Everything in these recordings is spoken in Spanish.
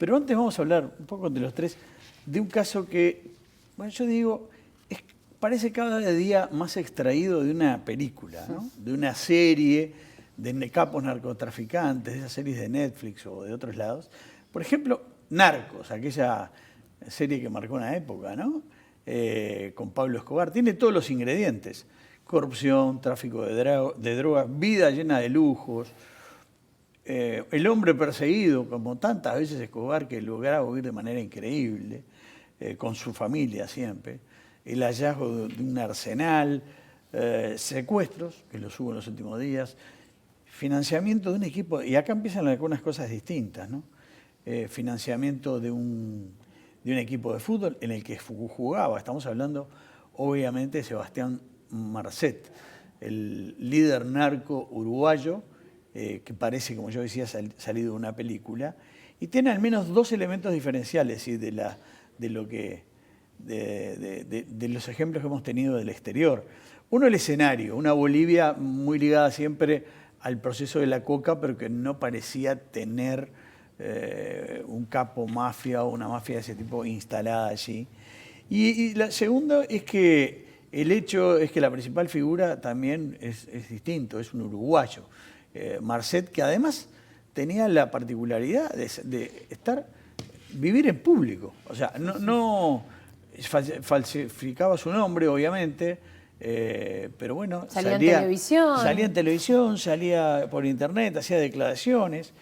Pero antes vamos a hablar un poco de los tres, de un caso que, bueno, yo digo, parece cada día más extraído de una película, ¿no? De una serie de capos narcotraficantes, de esas series de Netflix o de otros lados. Por ejemplo, Narcos, aquella serie que marcó una época, ¿no? Con Pablo Escobar. Tiene todos los ingredientes. Corrupción, tráfico de drogas, vida llena de lujos. El hombre perseguido, como tantas veces Escobar, que lograba huir de manera increíble, con su familia siempre. El hallazgo de un arsenal, secuestros, que los hubo en los últimos días, financiamiento de un equipo, y acá empiezan algunas cosas distintas, ¿no? Financiamiento de un equipo de fútbol en el que jugaba, estamos hablando obviamente de Sebastián Marcet, el líder narco uruguayo, que parece, como yo decía, salido de una película, y tiene al menos dos elementos diferenciales, ¿sí? de los ejemplos que hemos tenido del exterior. Uno, el escenario, una Bolivia muy ligada siempre al proceso de la coca, pero que no parecía tener un capo mafia o una mafia de ese tipo instalada allí. Y la segunda es que el hecho es que la principal figura también es distinto, es un uruguayo. Marcet, que además tenía la particularidad de vivir en público. O sea, no falsificaba su nombre, obviamente, pero bueno, salía en televisión. Salía en televisión, salía por internet, hacía declaraciones.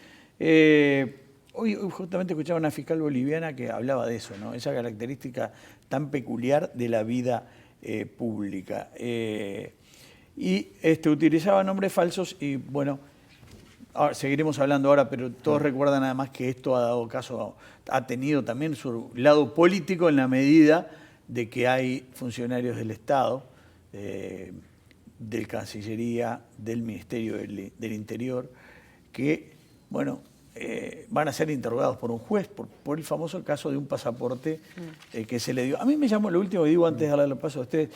Hoy justamente escuchaba una fiscal boliviana que hablaba de eso, ¿no? Esa característica tan peculiar de la vida pública. Y utilizaba nombres falsos y bueno, seguiremos hablando ahora, pero todos recuerdan además que esto ha tenido también su lado político en la medida de que hay funcionarios del Estado, del Cancillería, del Ministerio del Interior, que, bueno, van a ser interrogados por un juez por el famoso caso de un pasaporte que se le dio. A mí me llamó, lo último que digo antes de darle el paso a ustedes,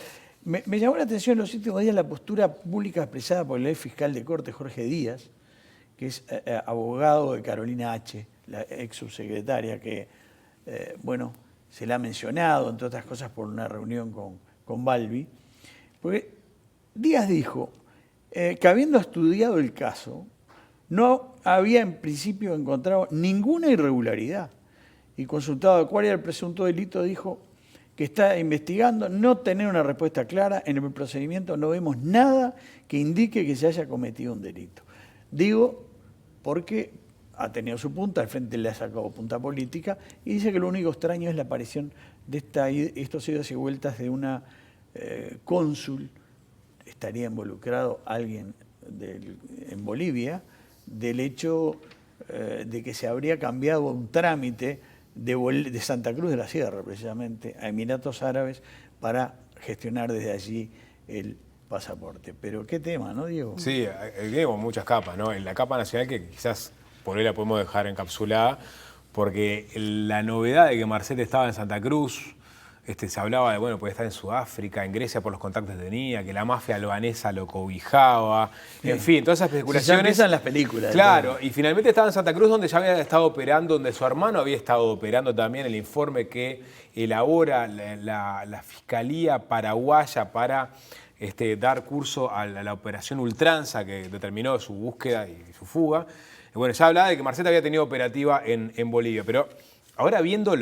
me llamó la atención en los últimos días la postura pública expresada por el ex fiscal de Corte, Jorge Díaz, que es abogado de Carolina H., la ex subsecretaria, que, bueno, se la ha mencionado, entre otras cosas, por una reunión con Balbi. Porque Díaz dijo que habiendo estudiado el caso, no había en principio encontrado ninguna irregularidad. Y consultado cuál era el presunto delito, dijo que está investigando, no tener una respuesta clara, en el procedimiento no vemos nada que indique que se haya cometido un delito. Digo porque ha tenido su punta, al frente le ha sacado punta política, y dice que lo único extraño es la aparición de estos idas y vueltas de una cónsul, estaría involucrado alguien en Bolivia, del hecho de que se habría cambiado un trámite de Santa Cruz de la Sierra, precisamente, a Emiratos Árabes, para gestionar desde allí el pasaporte. Pero qué tema, ¿no, Diego? Sí, Diego, muchas capas, ¿no? En la capa nacional, que quizás por hoy la podemos dejar encapsulada, porque la novedad de que Marcet estaba en Santa Cruz, se hablaba de, bueno, puede estar en Sudáfrica, en Grecia por los contactos que tenía, que la mafia albanesa lo cobijaba, en fin, todas esas especulaciones. Ya empiezan las películas. Claro, y finalmente estaba en Santa Cruz, donde ya había estado operando, donde su hermano había estado operando también, el informe que elabora la Fiscalía Paraguaya para dar curso a la operación Ultranza, que determinó su búsqueda y su fuga. Y bueno, ya hablaba de que Marcet había tenido operativa en Bolivia, pero ahora viendo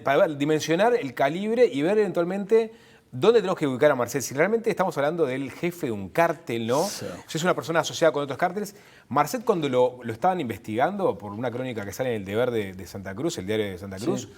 para dimensionar el calibre y ver eventualmente dónde tenemos que ubicar a Marcet. Si realmente estamos hablando del jefe de un cártel, ¿no? Sí. Si es una persona asociada con otros cárteles. Marcet, cuando lo estaban investigando por una crónica que sale en El Deber de Santa Cruz, el diario de Santa Cruz,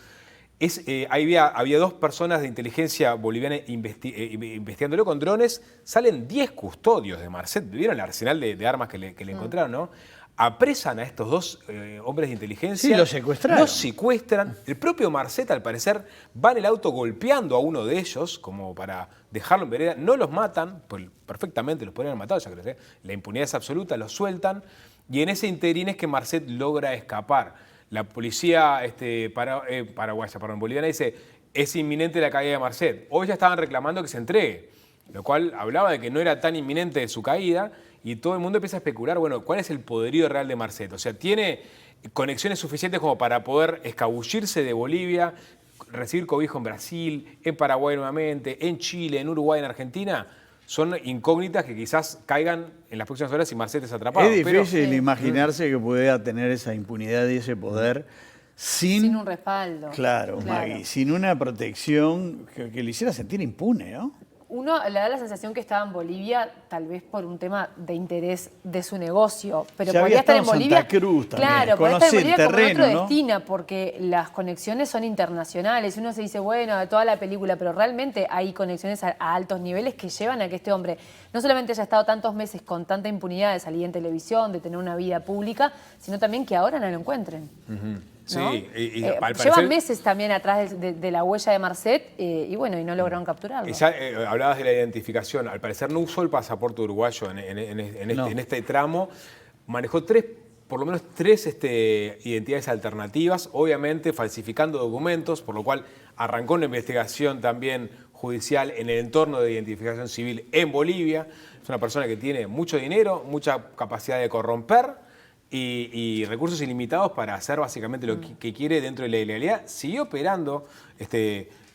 sí. Había dos personas de inteligencia boliviana investigándolo con drones. Salen 10 custodios de Marcet. ¿Vieron el arsenal de armas que le encontraron, no? Apresan a estos dos hombres de inteligencia. Sí, los secuestraron. Los secuestran. El propio Marcet, al parecer, va en el auto golpeando a uno de ellos, como para dejarlo en vereda. No los matan, pues perfectamente los podrían haber matado, ya que la impunidad es absoluta, los sueltan. Y en ese interín es que Marcet logra escapar. La policía paraguaya, boliviana, dice, es inminente la caída de Marcet. Hoy ya estaban reclamando que se entregue, lo cual hablaba de que no era tan inminente su caída. Y todo el mundo empieza a especular, bueno, ¿cuál es el poderío real de Marcet? O sea, tiene conexiones suficientes como para poder escabullirse de Bolivia, recibir cobijo en Brasil, en Paraguay nuevamente, en Chile, en Uruguay, en Argentina. Son incógnitas que quizás caigan en las próximas horas si Marcet es atrapado. Es difícil imaginarse que pudiera tener esa impunidad y ese poder sin un respaldo. Claro, Maggie, sin una protección que le hiciera sentir impune, ¿no? Uno le da la sensación que estaba en Bolivia tal vez por un tema de interés de su negocio, pero ya podría estar en Santa Bolivia. Cruz también. Claro, podría estar en Bolivia terreno, como en otro ¿no? destino, porque las conexiones son internacionales. Uno se dice, bueno, de toda la película, pero realmente hay conexiones a altos niveles que llevan a que este hombre no solamente haya estado tantos meses con tanta impunidad de salir en televisión, de tener una vida pública, sino también que ahora no lo encuentren. Sí, ¿no? al parecer, llevan meses también atrás de la huella de Marcet y bueno, y no lograron capturarlo. Ya hablabas de la identificación. Al parecer no usó el pasaporte uruguayo en este tramo. Manejó por lo menos tres identidades alternativas, obviamente falsificando documentos, por lo cual arrancó una investigación también judicial en el entorno de identificación civil en Bolivia. Es una persona que tiene mucho dinero, mucha capacidad de corromper y recursos ilimitados para hacer básicamente lo que quiere dentro de la ilegalidad. Siguió operando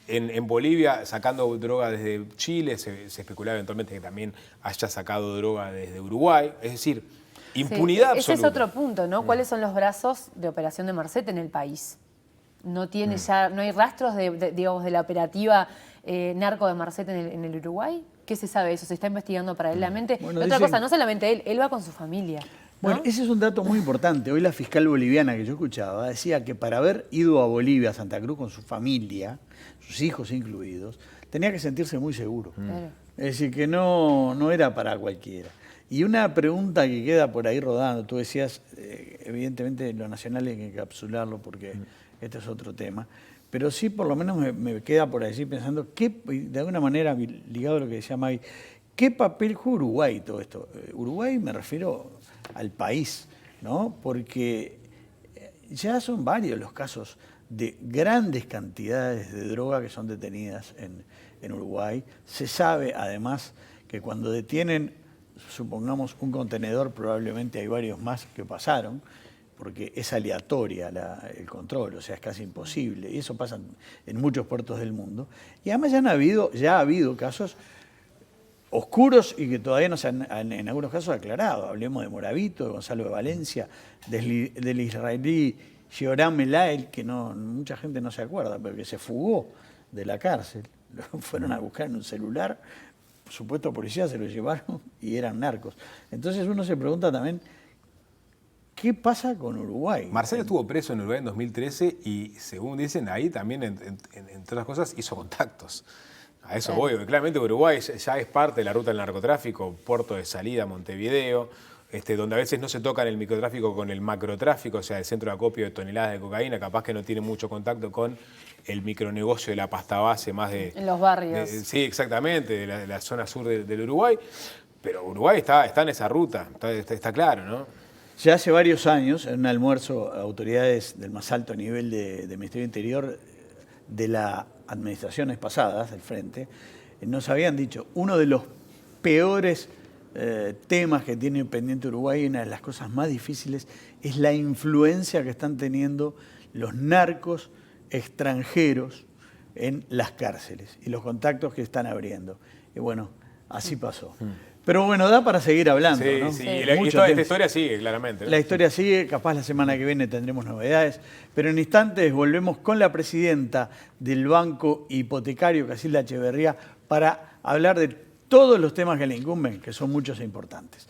en Bolivia, sacando droga desde Chile. Se especulaba eventualmente que también haya sacado droga desde Uruguay. Es decir, impunidad absoluta. Ese es otro punto, ¿no? ¿Cuáles son los brazos de operación de Marcet en el país? No tiene ya, no hay rastros digamos, de la operativa narco de Marcet en el Uruguay. ¿Qué se sabe de eso? ¿Se está investigando paralelamente? Bueno, Otra cosa, no solamente él va con su familia. ¿no? Bueno, ese es un dato muy importante. Hoy la fiscal boliviana que yo escuchaba decía que para haber ido a Bolivia, a Santa Cruz, con su familia, sus hijos incluidos, tenía que sentirse muy seguro. Claro. Es decir, que no era para cualquiera. Y una pregunta que queda por ahí rodando, tú decías, evidentemente lo nacional hay que encapsularlo porque este es otro tema, pero sí por lo menos me queda por allí pensando, de alguna manera ligado a lo que decía Maggie, ¿qué papel juega Uruguay en todo esto? Uruguay me refiero al país, ¿no? Porque ya son varios los casos de grandes cantidades de droga que son detenidas en Uruguay. Se sabe además que cuando detienen, supongamos, un contenedor, probablemente hay varios más que pasaron, porque es aleatoria el control, o sea, es casi imposible. Y eso pasa en muchos puertos del mundo. Y además ya ha habido casos oscuros y que todavía no se han, en algunos casos, aclarado. Hablemos de Moravito, de Gonzalo de Valencia, del israelí Yoram Melael, que mucha gente no se acuerda, pero que se fugó de la cárcel. Lo fueron a buscar en un celular, por supuesto policías se lo llevaron y eran narcos. Entonces uno se pregunta también, ¿qué pasa con Uruguay? Marcel estuvo preso en Uruguay en 2013 y, según dicen, ahí también, entre otras cosas, hizo contactos. A eso voy. Claramente Uruguay ya es parte de la ruta del narcotráfico, puerto de salida, Montevideo, donde a veces no se tocan el microtráfico con el macrotráfico, o sea, el centro de acopio de toneladas de cocaína, capaz que no tiene mucho contacto con el micronegocio de la pasta base más de... En los barrios. Sí, exactamente, de la zona sur del Uruguay. Pero Uruguay está en esa ruta, está claro, ¿no? Ya hace varios años, en un almuerzo, autoridades del más alto nivel del Ministerio del Interior de las administraciones pasadas, del Frente, nos habían dicho, uno de los peores temas que tiene pendiente Uruguay, una de las cosas más difíciles, es la influencia que están teniendo los narcos extranjeros en las cárceles y los contactos que están abriendo. Y bueno, así pasó. Pero bueno, da para seguir hablando, sí, ¿no? Sí, Sí. y toda esta historia sigue, claramente, ¿no? La historia sigue, capaz la semana que viene tendremos novedades, pero en instantes volvemos con la presidenta del Banco Hipotecario, Casilda Echeverría, para hablar de todos los temas que le incumben, que son muchos e importantes.